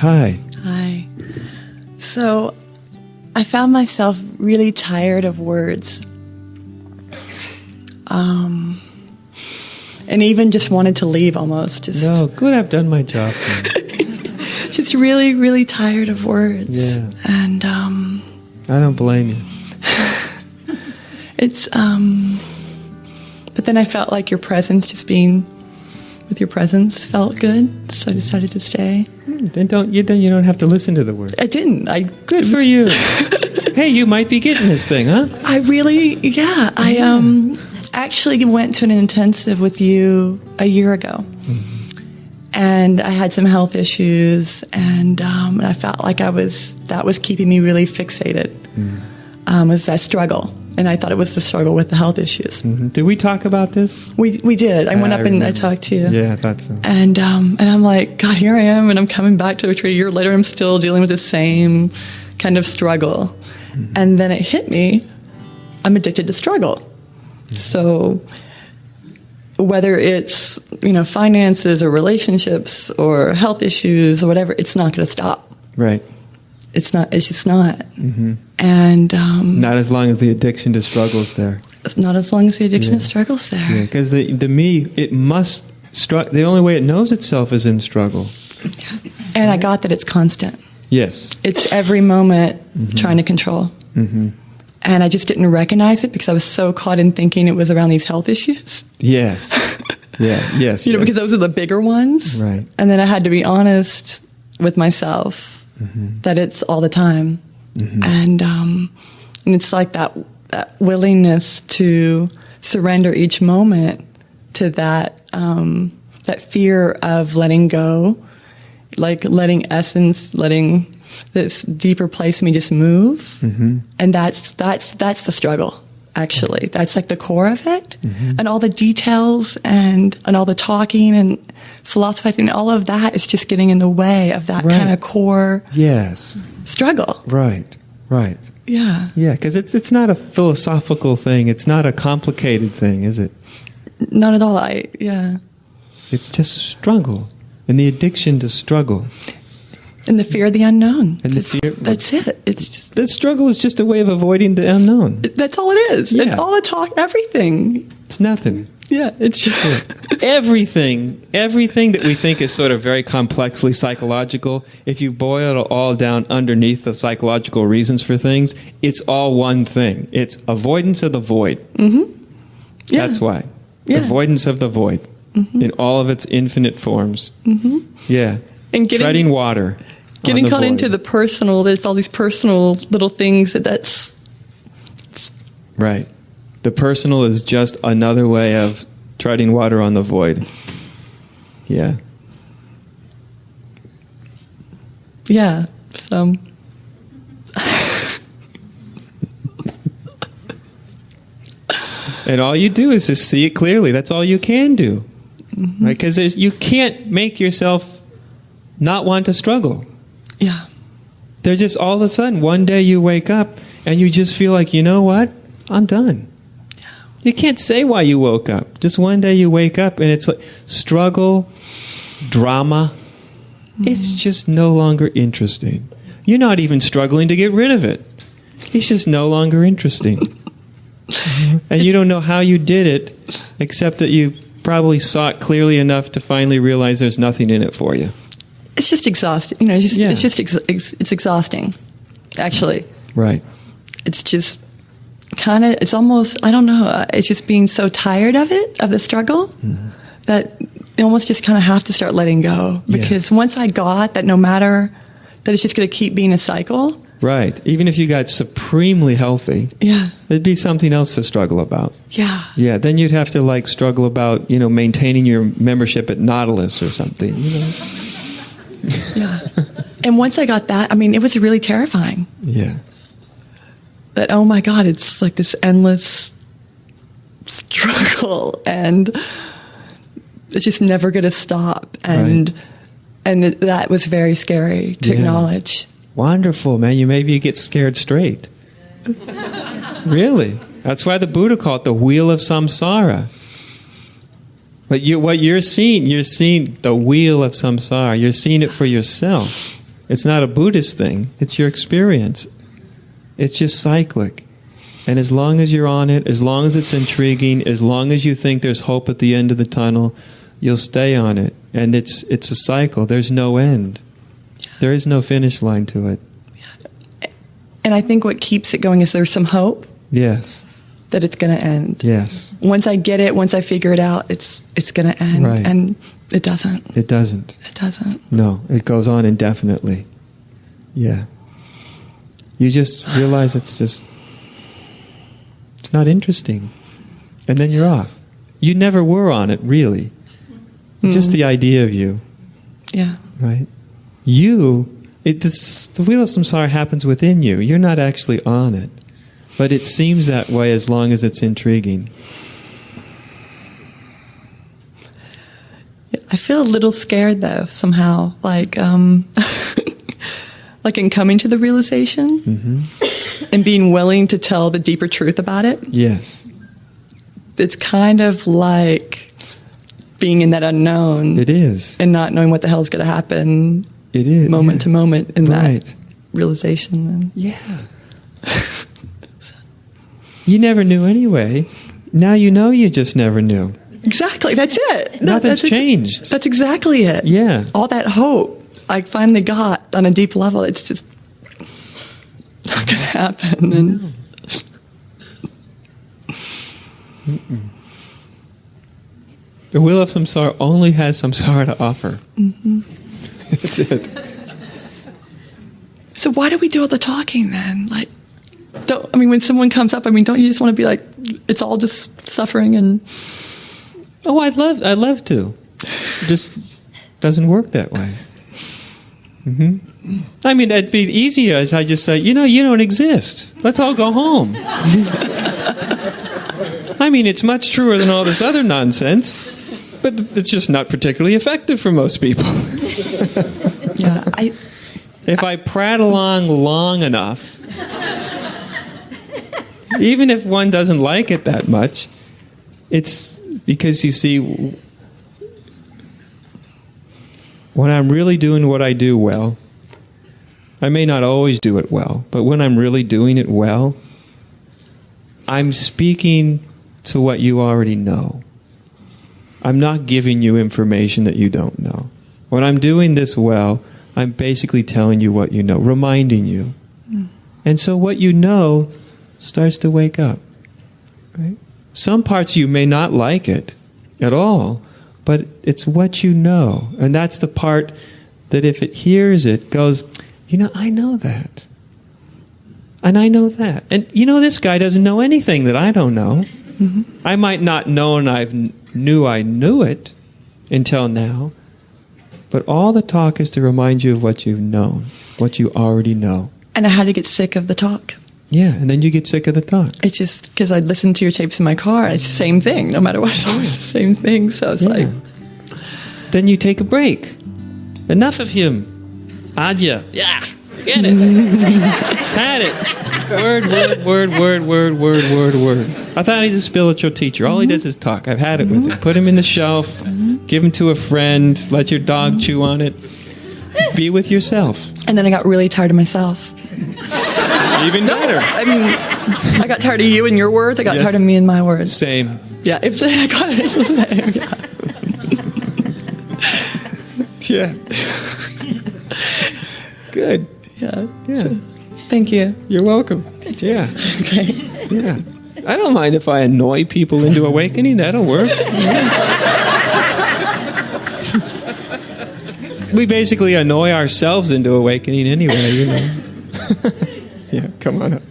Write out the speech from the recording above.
Hi. Hi. So, I found myself really tired of words. And even just wanted to leave almost. No, good, I've done my job. Just really, really tired of words. Yeah. And I don't blame you. it's but then I felt like your presence, just being with your presence, felt good, so I decided to stay. Then you don't have to listen to the words. I didn't. Good for you. Hey, you might be getting this thing, huh? I really, yeah. I actually went to an intensive with you a year ago. Mm-hmm. And I had some health issues, and I felt like that was keeping me really fixated. Was that struggle. And I thought it was the struggle with the health issues. Mm-hmm. Did we talk about this? We did. I went up and I talked to you. Yeah, I thought so. And I'm like, God, here I am, and I'm coming back to a year later. I'm still dealing with the same kind of struggle. Mm-hmm. And then it hit me. I'm addicted to struggle. Mm-hmm. So whether it's finances or relationships or health issues or whatever, it's not going to stop. Right. It's not. It's just not. Mm-hmm. And not as long as the addiction to struggle's there. Not as long as the addiction to struggle's there. Yeah, because the me, it must the only way it knows itself is in struggle. Yeah. And I got that it's constant. Yes. It's every moment trying to control. Mm-hmm. And I just didn't recognize it because I was so caught in thinking it was around these health issues. Yes. Yeah. Yes. Because those are the bigger ones. Right. And then I had to be honest with myself that it's all the time. Mm-hmm. And it's like that willingness to surrender each moment to that fear of letting go, like letting essence, letting this deeper place in me just move. Mm-hmm. And that's the struggle, actually. That's like the core of it. Mm-hmm. And all the details and all the talking and philosophizing, all of that is just getting in the way of that kind of core struggle. Right. Yeah. Yeah, because it's not a philosophical thing. It's not a complicated thing, is it? Not at all. It's just struggle and the addiction to struggle. And the fear of the unknown. And that's it. It's just, that struggle is just a way of avoiding the unknown. That's all it is. Yeah. And all the talk, everything. It's nothing. Yeah, it's just... Everything that we think is sort of very complexly psychological, if you boil it all down underneath the psychological reasons for things, it's all one thing. It's avoidance of the void. Mm-hmm. Yeah. That's why. Yeah. Avoidance of the void in all of its infinite forms. Mm-hmm. Yeah. And treading water. Getting caught into the personal, there's all these personal little things that's... Right. The personal is just another way of treading water on the void. Yeah. Yeah. So... And all you do is just see it clearly. That's all you can do. Mm-hmm. Right? Because you can't make yourself not want to struggle. Yeah. They're just all of a sudden, one day you wake up and you just feel like, you know what? I'm done. Yeah. You can't say why you woke up. Just one day you wake up and it's like struggle, drama. Mm-hmm. It's just no longer interesting. You're not even struggling to get rid of it. It's just no longer interesting. Mm-hmm. And you don't know how you did it, except that you probably saw it clearly enough to finally realize there's nothing in it for you. It's just exhausting. It's exhausting, actually. Right. It's just kind of, it's almost, I don't know, it's just being so tired of it, of the struggle, that you almost just kind of have to start letting go. Because once I got that, no matter, that it's just going to keep being a cycle. Right. Even if you got supremely healthy, there'd be something else to struggle about. Yeah. Yeah, then you'd have to struggle about, maintaining your membership at Nautilus or something, Yeah. And once I got that, it was really terrifying. Yeah. That, oh my God, it's like this endless struggle and it's just never going to stop. And that was very scary to acknowledge. Wonderful, man. Maybe you get scared straight. Really. That's why the Buddha called it the wheel of samsara. But what you're seeing the wheel of samsara. You're seeing it for yourself. It's not a Buddhist thing. It's your experience. It's just cyclic. And as long as you're on it, as long as it's intriguing, as long as you think there's hope at the end of the tunnel, you'll stay on it. And it's a cycle. There's no end. There is no finish line to it. And I think what keeps it going is there's some hope. Yes. That it's going to end. Yes. Once I get it, once I figure it out, it's going to end. Right. And it doesn't. It doesn't. It doesn't. No, it goes on indefinitely. Yeah. You just realize it's not interesting. And then you're off. You never were on it, really. Just the idea of you. Yeah. Right? The wheel of samsara happens within you. You're not actually on it. But it seems that way as long as it's intriguing. I feel a little scared, though, somehow. Like like in coming to the realization and being willing to tell the deeper truth about it. Yes. It's kind of like being in that unknown. It is. And not knowing what the hell is going to happen. It is. Moment to moment in right. that realization. And yeah. You never knew anyway. Now you know you just never knew. Exactly. That's it. Nothing's changed. That's exactly it. Yeah. All that hope I finally got on a deep level, it's just not going to happen. And the wheel of samsara only has samsara to offer. That's it. So why do we do all the talking then? Like, when someone comes up, don't you just want to be like, it's all just suffering and... Oh, I'd love to. It just doesn't work that way. I mean, it'd be easier as I just say, you don't exist. Let's all go home. I mean, it's much truer than all this other nonsense, but it's just not particularly effective for most people. Yeah, if I prattle on long enough, even if one doesn't like it that much, it's because, you see, when I'm really doing what I do well, I may not always do it well, but when I'm really doing it well, I'm speaking to what you already know. I'm not giving you information that you don't know. When I'm doing this well, I'm basically telling you what you know, reminding you. And so what you know starts to wake up. Right? Some parts you may not like it at all, but it's what you know. And that's the part that if it hears it, goes, I know that. And I know that. And this guy doesn't know anything that I don't know. I might not know, and I knew it until now. But all the talk is to remind you of what you've known, what you already know. And I had to get sick of the talk. Yeah, and then you get sick of the talk. It's just because I'd listen to your tapes in my car. It's the same thing. No matter what, it's always the same thing. So it's like... Then you take a break. Enough of him. Adya. Yeah, get it. Had it. Word. I thought he's a spiritual teacher. All he does is talk. I've had it with him. Put him in the shelf. Give him to a friend. Let your dog chew on it. Be with yourself. And then I got really tired of myself. Even better. I got tired of you and your words. I got tired of me and my words. Same. Yeah, it's the same. Yeah. Good. Yeah. Yeah. Thank you. You're welcome. Yeah. Great. Yeah. I don't mind if I annoy people into awakening. That'll work. We basically annoy ourselves into awakening anyway, Yeah, come on up.